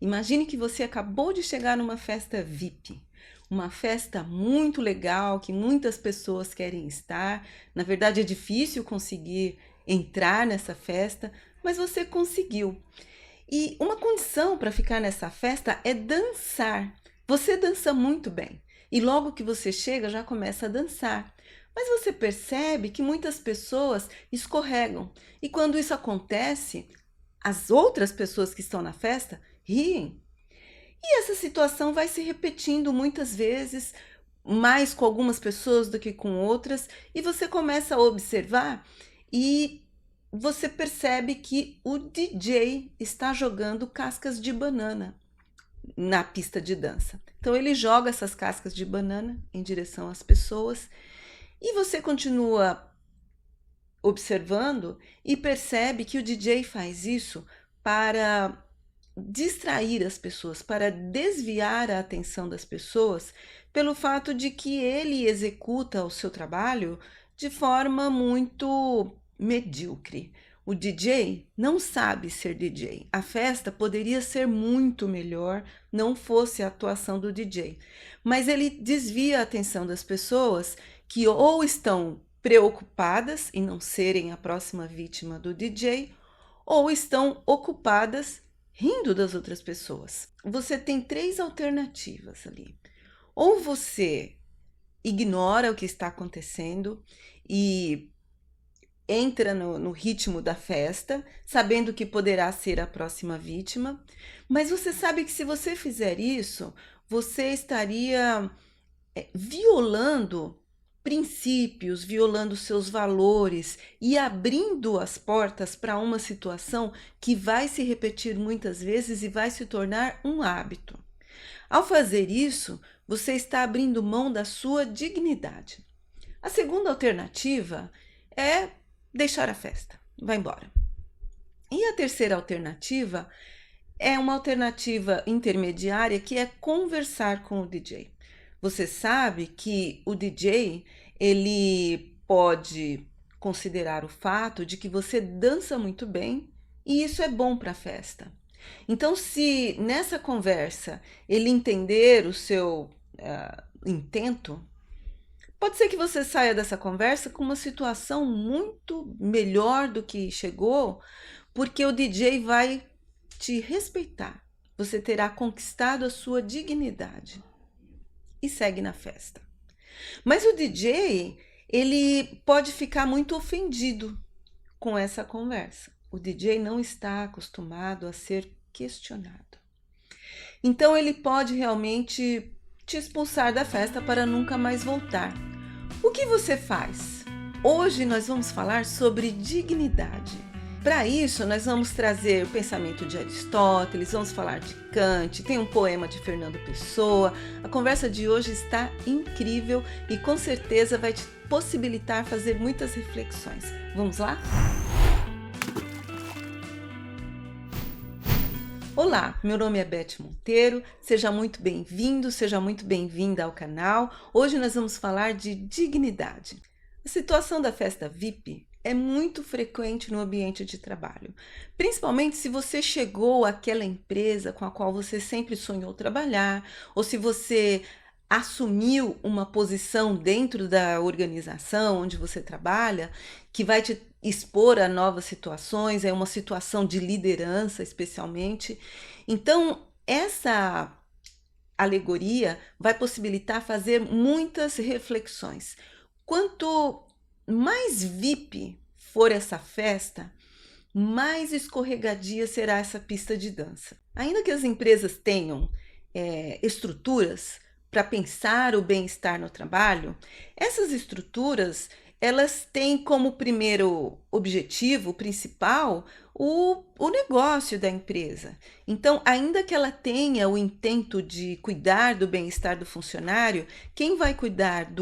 Imagine que você acabou de chegar numa festa VIP, uma festa muito legal que muitas pessoas querem estar. Na verdade, é difícil conseguir entrar nessa festa, mas você conseguiu. E uma condição para ficar nessa festa é dançar. Você dança muito bem. E logo que você chega, já começa a dançar. Mas você percebe que muitas pessoas escorregam. E quando isso acontece, as outras pessoas que estão na festa riem. E essa situação vai se repetindo muitas vezes, mais com algumas pessoas do que com outras, e você começa a observar e você percebe que o DJ está jogando cascas de banana na pista de dança. Então ele joga essas cascas de banana em direção às pessoas e você continua observando e percebe que o DJ faz isso para distrair as pessoas, para desviar a atenção das pessoas pelo fato de que ele executa o seu trabalho de forma muito medíocre. O DJ não sabe ser DJ. A festa poderia ser muito melhor não fosse a atuação do DJ. Mas ele desvia a atenção das pessoas que ou estão preocupadas em não serem a próxima vítima do DJ ou estão ocupadas rindo das outras pessoas. Você tem três alternativas ali. Ou você ignora o que está acontecendo e entra no ritmo da festa, sabendo que poderá ser a próxima vítima, mas você sabe que se você fizer isso, você estaria violando princípios, violando seus valores e abrindo as portas para uma situação que vai se repetir muitas vezes e vai se tornar um hábito. Ao fazer isso, você está abrindo mão da sua dignidade. A segunda alternativa é deixar a festa, vai embora. E a terceira alternativa é uma alternativa intermediária que é conversar com o DJ. Você sabe que o DJ, ele pode considerar o fato de que você dança muito bem e isso é bom para a festa. Então, se nessa conversa ele entender o seu intento, pode ser que você saia dessa conversa com uma situação muito melhor do que chegou, porque o DJ vai te respeitar. Você terá conquistado a sua dignidade e segue na festa. Mas o DJ, ele pode ficar muito ofendido com essa conversa. O DJ não está acostumado a ser questionado. Então ele pode realmente te expulsar da festa para nunca mais voltar. O que você faz? Hoje nós vamos falar sobre dignidade. Para isso, nós vamos trazer o pensamento de Aristóteles, vamos falar de Kant, tem um poema de Fernando Pessoa. A conversa de hoje está incrível e com certeza vai te possibilitar fazer muitas reflexões. Vamos lá? Olá, meu nome é Beth Monteiro, seja muito bem-vindo, seja muito bem-vinda ao canal. Hoje nós vamos falar de dignidade. A situação da festa VIP é muito frequente no ambiente de trabalho, principalmente se você chegou àquela empresa com a qual você sempre sonhou trabalhar, ou se você assumiu uma posição dentro da organização onde você trabalha, que vai te expor a novas situações, é uma situação de liderança especialmente. Então, essa alegoria vai possibilitar fazer muitas reflexões. Quanto mais VIP for essa festa, mais escorregadia será essa pista de dança. Ainda que as empresas tenham estruturas para pensar o bem-estar no trabalho, essas estruturas elas têm como primeiro objetivo principal o negócio da empresa. Então, ainda que ela tenha o intento de cuidar do bem-estar do funcionário, quem vai cuidar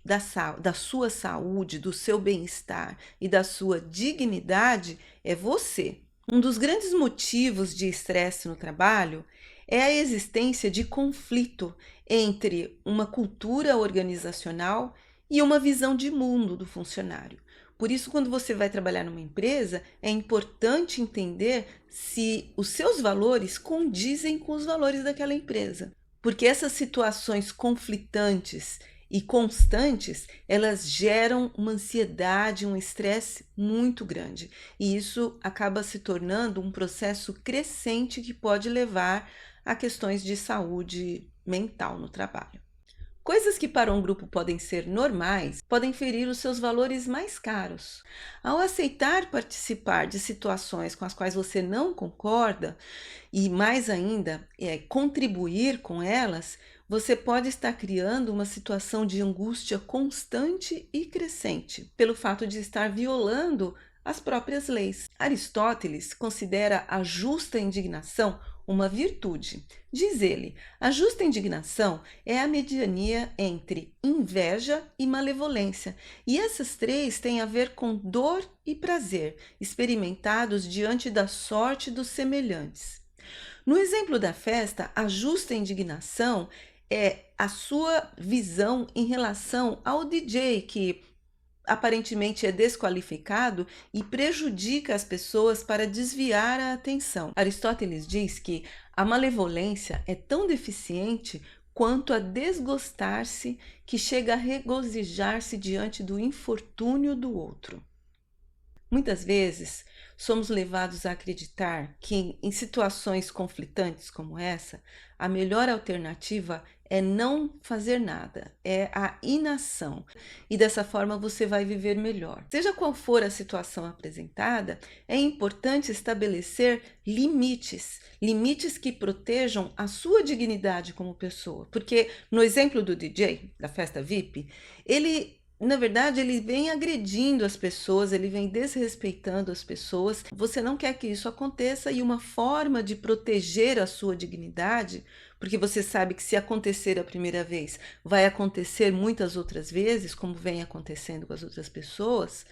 da sua saúde, do seu bem-estar e da sua dignidade é você. Um dos grandes motivos de estresse no trabalho é a existência de conflito entre uma cultura organizacional e uma visão de mundo do funcionário. Por isso, quando você vai trabalhar numa empresa, é importante entender se os seus valores condizem com os valores daquela empresa. Porque essas situações conflitantes e constantes, elas geram uma ansiedade, um estresse muito grande. E isso acaba se tornando um processo crescente que pode levar a questões de saúde mental no trabalho. Coisas que para um grupo podem ser normais, podem ferir os seus valores mais caros. Ao aceitar participar de situações com as quais você não concorda, e mais ainda, contribuir com elas, você pode estar criando uma situação de angústia constante e crescente, pelo fato de estar violando as próprias leis. Aristóteles considera a justa indignação uma virtude. Diz ele, a justa indignação é a mediania entre inveja e malevolência, e essas três têm a ver com dor e prazer, experimentados diante da sorte dos semelhantes. No exemplo da festa, a justa indignação é a sua visão em relação ao DJ que aparentemente é desqualificado e prejudica as pessoas para desviar a atenção. Aristóteles diz que a malevolência é tão deficiente quanto a desgostar-se que chega a regozijar-se diante do infortúnio do outro. Muitas vezes somos levados a acreditar que em situações conflitantes como essa, a melhor alternativa é não fazer nada, é a inação. E dessa forma você vai viver melhor. Seja qual for a situação apresentada, é importante estabelecer limites, limites que protejam a sua dignidade como pessoa. Porque no exemplo do DJ, da festa VIP, na verdade, ele vem agredindo as pessoas, ele vem desrespeitando as pessoas. Você não quer que isso aconteça e uma forma de proteger a sua dignidade, porque você sabe que se acontecer a primeira vez, vai acontecer muitas outras vezes, como vem acontecendo com as outras pessoas.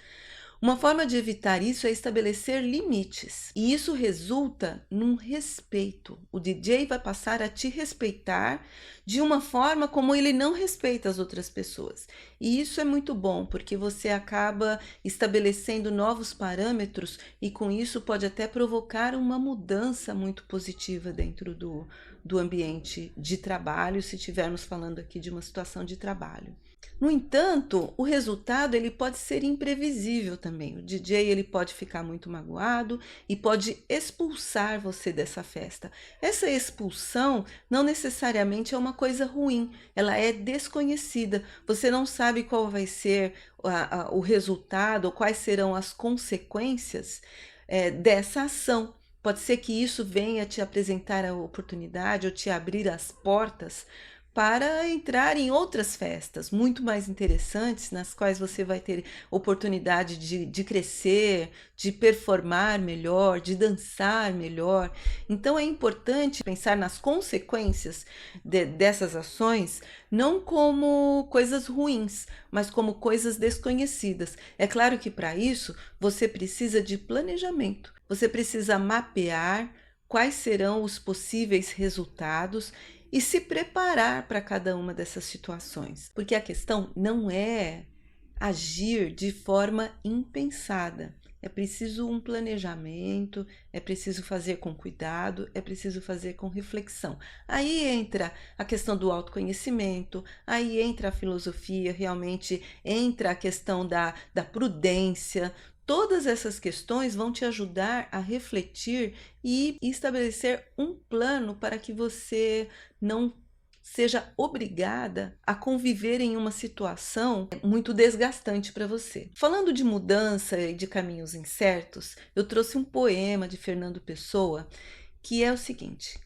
Uma forma de evitar isso é estabelecer limites, e isso resulta num respeito. O DJ vai passar a te respeitar de uma forma como ele não respeita as outras pessoas. E isso é muito bom, porque você acaba estabelecendo novos parâmetros e com isso pode até provocar uma mudança muito positiva dentro do ambiente de trabalho, se estivermos falando aqui de uma situação de trabalho. No entanto, o resultado ele pode ser imprevisível também. O DJ ele pode ficar muito magoado e pode expulsar você dessa festa. Essa expulsão não necessariamente é uma coisa ruim, ela é desconhecida. Você não sabe qual vai ser o resultado ou quais serão as consequências dessa ação. Pode ser que isso venha te apresentar a oportunidade ou te abrir as portas para entrar em outras festas muito mais interessantes, nas quais você vai ter oportunidade de crescer, de performar melhor, de dançar melhor. Então é importante pensar nas consequências dessas ações, não como coisas ruins, mas como coisas desconhecidas. É claro que para isso você precisa de planejamento, você precisa mapear quais serão os possíveis resultados e se preparar para cada uma dessas situações. Porque a questão não é agir de forma impensada. É preciso um planejamento, é preciso fazer com cuidado, é preciso fazer com reflexão. Aí entra a questão do autoconhecimento, aí entra a filosofia, realmente entra a questão da prudência. Todas essas questões vão te ajudar a refletir e estabelecer um plano para que você não seja obrigada a conviver em uma situação muito desgastante para você. Falando de mudança e de caminhos incertos, eu trouxe um poema de Fernando Pessoa que é o seguinte: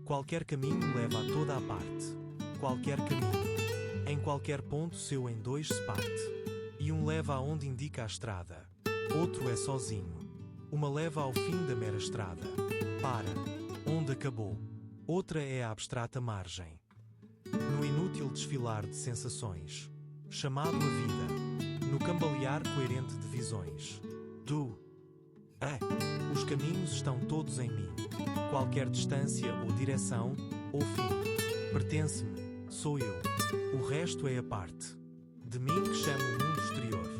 qualquer caminho leva a toda a parte. Qualquer caminho, em qualquer ponto seu em dois se parte. E um leva aonde indica a estrada, outro é sozinho. Uma leva ao fim da mera estrada, para, onde acabou. Outra é a abstrata margem. No inútil desfilar de sensações, chamado a vida, no cambalear coerente de visões. Os caminhos estão todos em mim. Qualquer distância ou direção, ou fim. Pertence-me, sou eu. O resto é a parte de mim que chamo o mundo exterior.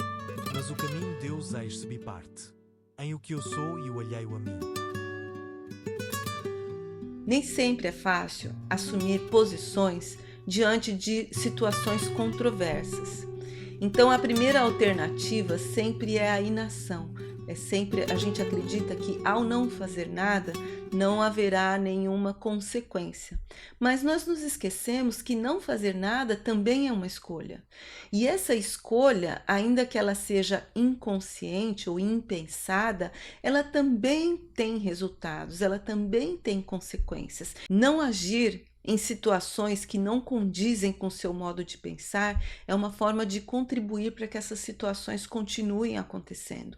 Mas o caminho Deus eis-se biparte, em o que eu sou e o alheio a mim. Nem sempre é fácil assumir posições diante de situações controversas. Então, a primeira alternativa sempre é a inação. A gente acredita que ao não fazer nada, não haverá nenhuma consequência. Mas nós nos esquecemos que não fazer nada também é uma escolha. E essa escolha, ainda que ela seja inconsciente ou impensada, ela também tem resultados, ela também tem consequências. Não agir em situações que não condizem com seu modo de pensar é uma forma de contribuir para que essas situações continuem acontecendo.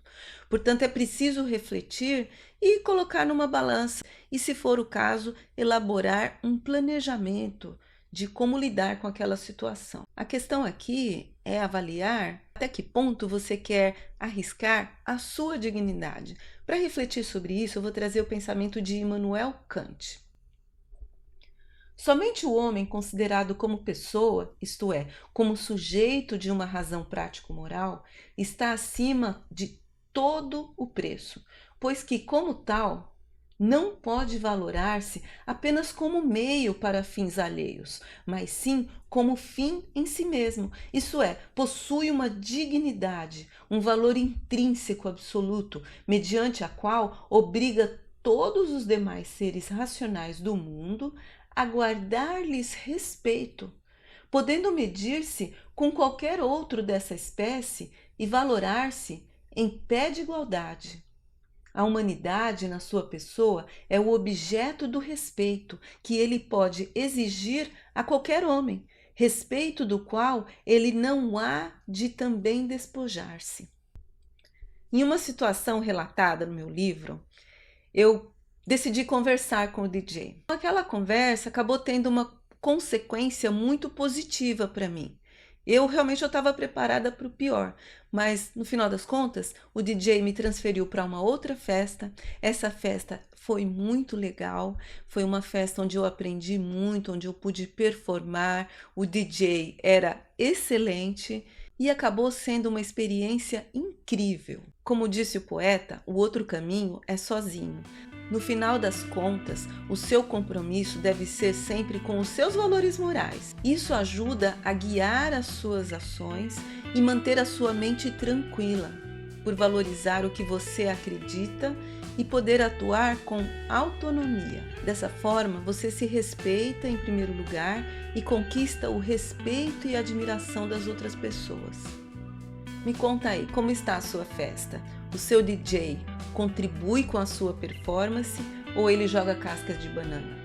Portanto, é preciso refletir e colocar numa balança e, se for o caso, elaborar um planejamento de como lidar com aquela situação. A questão aqui é avaliar até que ponto você quer arriscar a sua dignidade. Para refletir sobre isso, eu vou trazer o pensamento de Immanuel Kant. Somente o homem considerado como pessoa, isto é, como sujeito de uma razão prático-moral, está acima de todo o preço, pois que, como tal, não pode valorar-se apenas como meio para fins alheios, mas sim como fim em si mesmo, isso é, possui uma dignidade, um valor intrínseco absoluto, mediante a qual obriga todos os demais seres racionais do mundo a guardar-lhes respeito, podendo medir-se com qualquer outro dessa espécie e valorar-se em pé de igualdade. A humanidade, na sua pessoa, é o objeto do respeito que ele pode exigir a qualquer homem, respeito do qual ele não há de também despojar-se. Em uma situação relatada no meu livro, eu decidi conversar com o DJ. Aquela conversa acabou tendo uma consequência muito positiva para mim. Eu realmente estava preparada para o pior, mas no final das contas, o DJ me transferiu para uma outra festa. Essa festa foi muito legal, foi uma festa onde eu aprendi muito, onde eu pude performar. O DJ era excelente e acabou sendo uma experiência incrível. Como disse o poeta, o outro caminho é sozinho. No final das contas, o seu compromisso deve ser sempre com os seus valores morais. Isso ajuda a guiar as suas ações e manter a sua mente tranquila, por valorizar o que você acredita e poder atuar com autonomia. Dessa forma, você se respeita em primeiro lugar e conquista o respeito e admiração das outras pessoas. Me conta aí, como está a sua festa? O seu DJ contribui com a sua performance ou ele joga cascas de banana?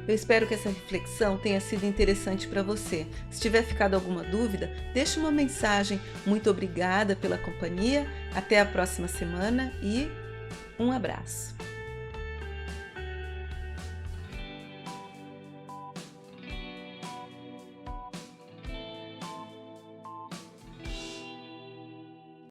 Eu espero que essa reflexão tenha sido interessante para você. Se tiver ficado alguma dúvida, deixe uma mensagem. Muito obrigada pela companhia, até a próxima semana e um abraço.